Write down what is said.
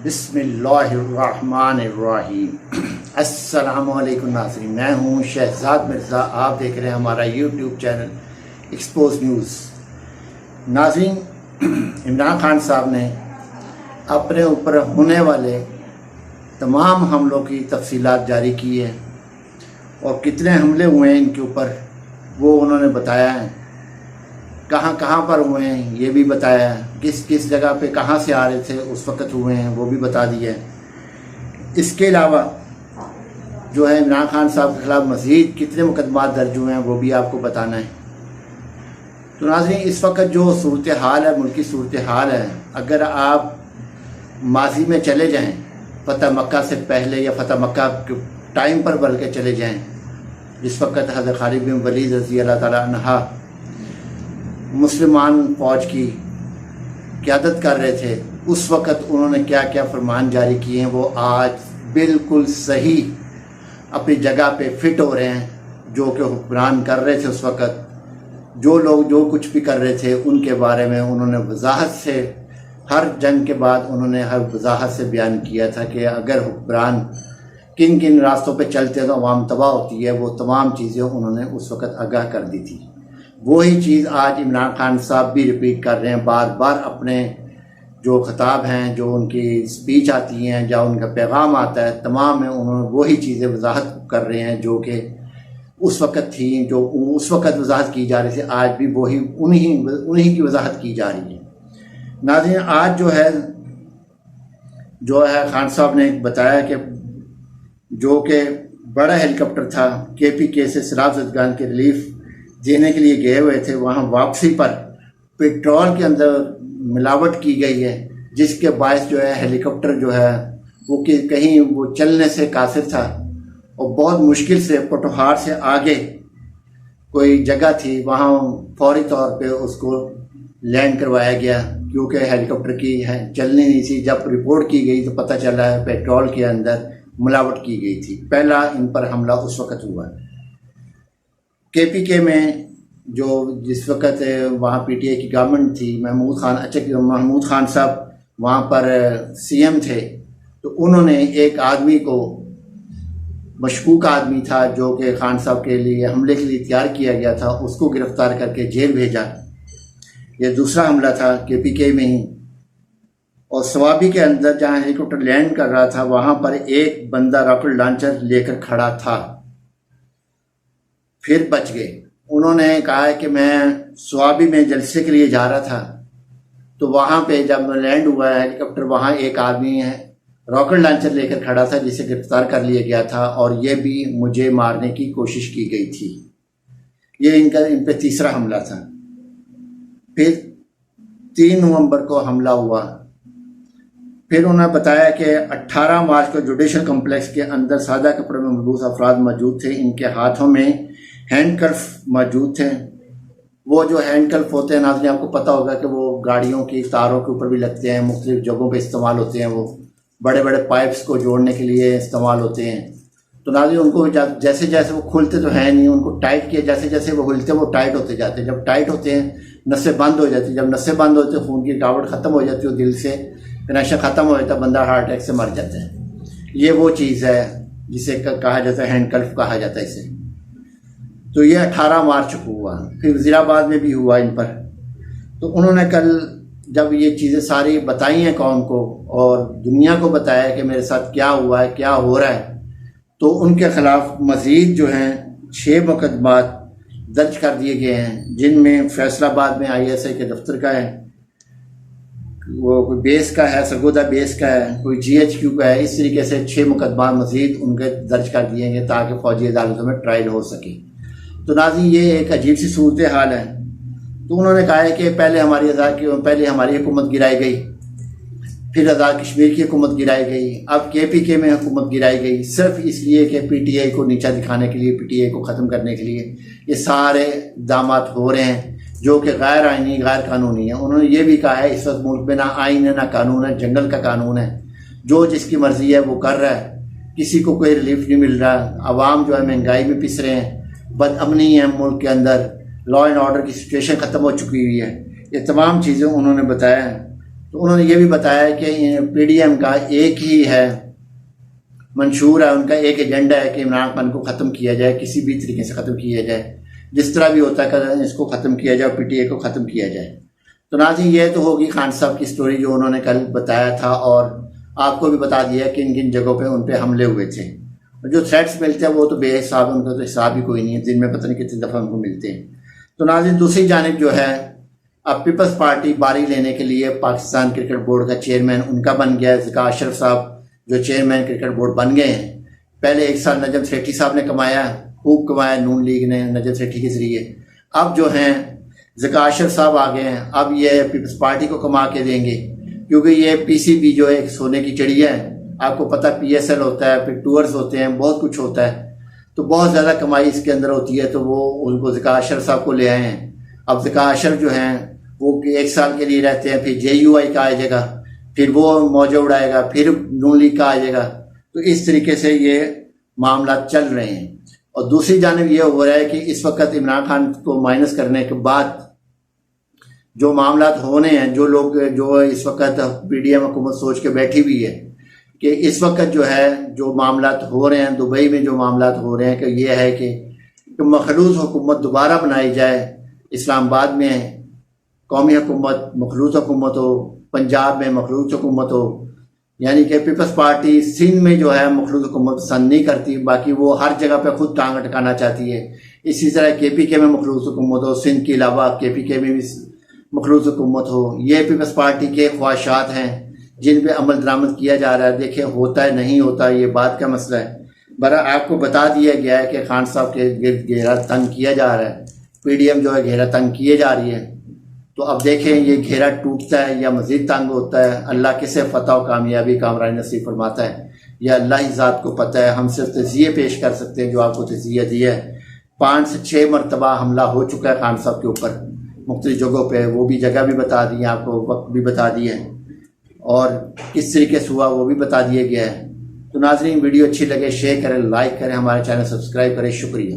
बिस्मिल्लाहिर्रहमानिर्रहीम। अस्सलामुअलैकुम नाज़रीन, मैं हूँ शहजाद मिर्ज़ा। आप देख रहे हैं हमारा यूट्यूब चैनल एक्सपोज न्यूज़। नाज़रीन, इमरान खान साहब ने अपने ऊपर होने वाले तमाम हमलों की तफसीलात जारी की है और कितने हमले हुए हैं इनके ऊपर वो उन्होंने बताया है। कहाँ कहाँ पर हुए हैं ये भी बताया है, किस किस जगह पे कहाँ से आ रहे थे उस वक़्त हुए हैं वो भी बता दिया है। इसके अलावा जो है इमरान खान साहब के ख़िलाफ़ मज़ीद कितने मुकदमात दर्ज हुए हैं वो भी आपको बताना है। तो नाज़रीन, इस वक्त जो सूरत हाल है, मुल्की सूरत हाल है, अगर आप माजी में चले जाएँ, फ़तह मक्का से पहले या फ़तह मक्का के टाइम पर बल्कि चले जाएँ, जिस वक्त हज़रत खालिद बिन वलीद रज़ी अल्लाह ताला अन्हा मुसलमान फ़ौज की क़यादत कर रहे थे, उस वक़्त उन्होंने क्या क्या फरमान जारी किए हैं वो आज बिल्कुल सही अपनी जगह पे फिट हो रहे हैं। जो कि हुक्मरान कर रहे थे उस वक़्त, जो लोग जो कुछ भी कर रहे थे उनके बारे में उन्होंने वजाहत से, हर जंग के बाद उन्होंने हर वजाहत से बयान किया था कि अगर हुक्मरान किन किन रास्तों पे चलते हैं तो अवाम तबाह होती है। वो तमाम चीज़ें उन्होंने उस वक़्त आगाह कर दी थी। वही चीज़ आज इमरान खान साहब भी रिपीट कर रहे हैं, बार बार अपने जो खिताब हैं, जो उनकी स्पीच आती हैं या उनका पैगाम आता है, तमाम में उन्होंने वही चीज़ें वजाहत कर रहे हैं जो कि उस वक़्त थी, जो उस वक़्त वजाहत की जा रही थी, आज भी वही उन्हीं की वजाहत की जा रही है। नाज़रीन, आज जो है खान साहब ने बताया कि जो कि बड़ा हेलीकॉप्टर था KPK से सैलाब ज़दगान के रिलीफ देने के लिए गए हुए थे, वहाँ वापसी पर पेट्रोल के अंदर मिलावट की गई है, जिसके बायस जो है हेलीकॉप्टर जो है वो कहीं वो चलने से कासिर था और बहुत मुश्किल से पोटोहार से आगे कोई जगह थी, वहाँ फौरी तौर पे उसको लैंड करवाया गया क्योंकि हेलीकॉप्टर की चलनी नहीं थी। जब रिपोर्ट की गई तो पता चला है पेट्रोल के अंदर मिलावट की गई थी। पहला इन पर हमला उस वक़्त हुआ। KPK में जो जिस वक़्त वहाँ PTI की गवर्नमेंट थी, महमूद खान साहब वहाँ पर CM थे, तो उन्होंने एक आदमी को, मशकूक आदमी था जो कि खान साहब के लिए हमले के लिए तैयार किया गया था, उसको गिरफ़्तार करके जेल भेजा। यह दूसरा हमला था KPK में ही। और सवाबी के अंदर जहाँ हेलीकॉप्टर लैंड कर रहा था वहाँ पर एक बंदा रॉकेट लॉन्चर लेकर खड़ा था, फिर बच गए। उन्होंने कहा है कि मैं स्वाबी में जलसे के लिए जा रहा था, तो वहाँ पे जब लैंड हुआ है हेलीकॉप्टर, वहाँ एक आदमी है रॉकेट लॉन्चर लेकर खड़ा था जिसे गिरफ्तार कर लिया गया था और ये भी मुझे मारने की कोशिश की गई थी। ये इन पे तीसरा हमला था। फिर 3 नवंबर को हमला हुआ। फिर उन्होंने बताया कि 18 मार्च को जुडिशल कम्प्लेक्स के अंदर सादा कपड़े में मलबूस अफराद मौजूद थे। इनके हाथों में हैंडकल्फ मौजूद थे। वो जो हैंडकल्फ होते हैं नाज़रीन, आपको पता होगा कि वो गाड़ियों की तारों के ऊपर भी लगते हैं, मुख्तलिफ जगहों पे इस्तेमाल होते हैं। वो बड़े बड़े पाइप्स को जोड़ने के लिए इस्तेमाल होते हैं। तो नाज़रीन, उनको जैसे जैसे वो खुलते तो हैं नहीं, उनको टाइट किया, जैसे जैसे वो खुलते वो टाइट होते जाते हैं। जब टाइट होते हैं नसें बंद हो जाती हैं। जब नसें बंद होती हैं खून की रुकावट ख़त्म हो जाती है, दिल से कनेक्शन ख़त्म हो जाता है, बंदा हार्ट अटैक से मर जाता है। ये वो चीज़ है जिसे कहा जाता है, हैंडकल्फ कहा जाता है इसे। तो ये 18 मार्च को हुआ। फिर वज़ीराबाद में भी हुआ इन पर। तो उन्होंने कल जब ये चीज़ें सारी बताई हैं कौम को और दुनिया को बताया कि मेरे साथ क्या हुआ है, क्या हो रहा है, तो उनके ख़िलाफ़ मज़ीद जो हैं 6 मुकदमात दर्ज कर दिए गए हैं, जिनमें फैसलाबाद में ISI के दफ्तर का है, वो कोई बेस का है, सरगोदा बेस का है, कोई GHQ का है। इस तरीके से 6 मुकदमा मज़ीद उनके दर्ज कर दिए गए ताकि फ़ौजी अदालतों में ट्रायल हो सके। तो नाज़रीन, ये एक अजीब सी सूरत हाल है। तो उन्होंने कहा है कि पहले हमारी हुकूमत गिराई गई, फिर आज़ाद कश्मीर की हुकूमत गिराई गई, अब KPK में हुकूमत गिराई गई, सिर्फ इसलिए कि PTI को नीचा दिखाने के लिए, PTI को ख़त्म करने के लिए ये सारे इक़दाम हो रहे हैं जो कि गैर आइनी, गैर कानूनी है। उन्होंने ये भी कहा है इस वक्त मुल्क में ना आइन है, ना कानून है, जंगल का कानून है। जो जिसकी मर्ज़ी है वो कर रहा है, किसी को कोई रिलीफ नहीं मिल रहा। आवाम जो है महंगाई में पिस रहे हैं, बदअमनी है मुल्क के अंदर, लॉ एंड ऑर्डर की सिचुएशन ख़त्म हो चुकी हुई है। ये तमाम चीज़ें उन्होंने बताया है। تو انہوں نے یہ بھی بتایا کہ پی ڈی ایم کا ایک ہی ہے منشور ہے، ان کا ایک ایجنڈا ہے کہ عمران خان کو ختم کیا جائے، کسی بھی طریقے سے ختم کیا جائے، جس طرح بھی ہوتا ہے اس کو ختم کیا جائے اور پی ٹی اے کو ختم کیا جائے۔ تو ناظرین یہ تو ہوگی خان صاحب کی سٹوری جو انہوں نے کل بتایا تھا، اور آپ کو بھی بتا دیا کہ کن جگہوں پہ ان پہ حملے ہوئے تھے۔ جو تھریٹس ملتے ہیں وہ تو بے حساب، ان کا تو حساب ہی کوئی نہیں ہے، دن میں پتہ نہیں کتنی دفعہ ان کو ملتے ہیں۔ تو ناظرین دوسری جانب جو ہے اب پیپلز پارٹی باری لینے کے لیے پاکستان کرکٹ بورڈ کا چیئرمین ان کا بن گیا ہے، ذکا اشرف صاحب جو چیئرمین کرکٹ بورڈ بن گئے ہیں۔ پہلے ایک سال نجم سیٹھی صاحب نے کمایا، خوب کمایا نون لیگ نے نجم سیٹھی کے ذریعے، اب جو ہیں ذکا اشرف صاحب آ گئے ہیں، اب یہ پیپلز پارٹی کو کما کے دیں گے، کیونکہ یہ پی سی بی جو ہے ایک سونے کی چڑیا ہے، آپ کو پتہ پی ایس ایل ہوتا ہے، پھر ٹورز ہوتے ہیں، بہت کچھ ہوتا ہے، تو بہت زیادہ کمائی اس کے اندر ہوتی ہے، تو وہ ان کو ذکا اشرف صاحب کو لے آئے ہیں۔ اب ذکا اشرف جو ہیں وہ ایک سال کے لیے رہتے ہیں، پھر جے یو آئی کا آ جائے گا، پھر وہ موجہ اڑائے گا، پھر نون لیگ کا آ جائے گا، تو اس طریقے سے یہ معاملات چل رہے ہیں۔ اور دوسری جانب یہ ہو رہا ہے کہ اس وقت عمران خان کو مائنس کرنے کے بعد جو معاملات ہونے ہیں، جو لوگ جو اس وقت پی ڈی ایم حکومت سوچ کے بیٹھی ہوئی ہے کہ اس وقت جو ہے جو معاملات ہو رہے ہیں دبئی میں، جو معاملات ہو رہے ہیں کہ یہ ہے کہ مخلوط حکومت دوبارہ بنائی جائے، اسلام آباد میں قومی حکومت مخلوط حکومت ہو، پنجاب میں مخلوط حکومت ہو، یعنی کہ پیپلز پارٹی سندھ میں جو ہے مخلوط حکومت پسند نہیں کرتی، باقی وہ ہر جگہ پہ خود ٹانگ اٹکانا چاہتی ہے۔ اسی طرح کے پی کے میں مخلوط حکومت ہو، سندھ کے علاوہ کے پی کے میں بھی مخلوط حکومت ہو، یہ پیپلز پارٹی کے خواہشات ہیں جن پہ عمل درآمد کیا جا رہا ہے۔ دیکھیں ہوتا ہے نہیں ہوتا، یہ بات کا مسئلہ ہے۔ برا آپ کو بتا دیا گیا ہے کہ خان صاحب کے گرد گھیرا تنگ کیا جا رہا ہے، پی ڈی ایم جو ہے گھیرا تنگ کیے جا رہی ہے، تو اب دیکھیں یہ گھیرا ٹوٹتا ہے یا مزید تنگ ہوتا ہے، اللہ کسے فتح و کامیابی کامرانی نصیب فرماتا ہے یا اللہ ہی ذات کو پتہ ہے۔ ہم صرف تجزیے پیش کر سکتے ہیں جو آپ کو تجزیہ دیا ہے۔ 5 سے 6 مرتبہ حملہ ہو چکا ہے خان صاحب کے اوپر مختلف جگہوں پہ، وہ بھی جگہ بھی بتا دی ہیں آپ کو، وقت بھی بتا دیے ہیں، اور کس طریقے سے ہوا وہ بھی بتا دیا گیا ہے۔ تو ناظرین ویڈیو اچھی لگے شیئر کریں، لائک کریں، ہمارے چینل سبسکرائب کریں، شکریہ۔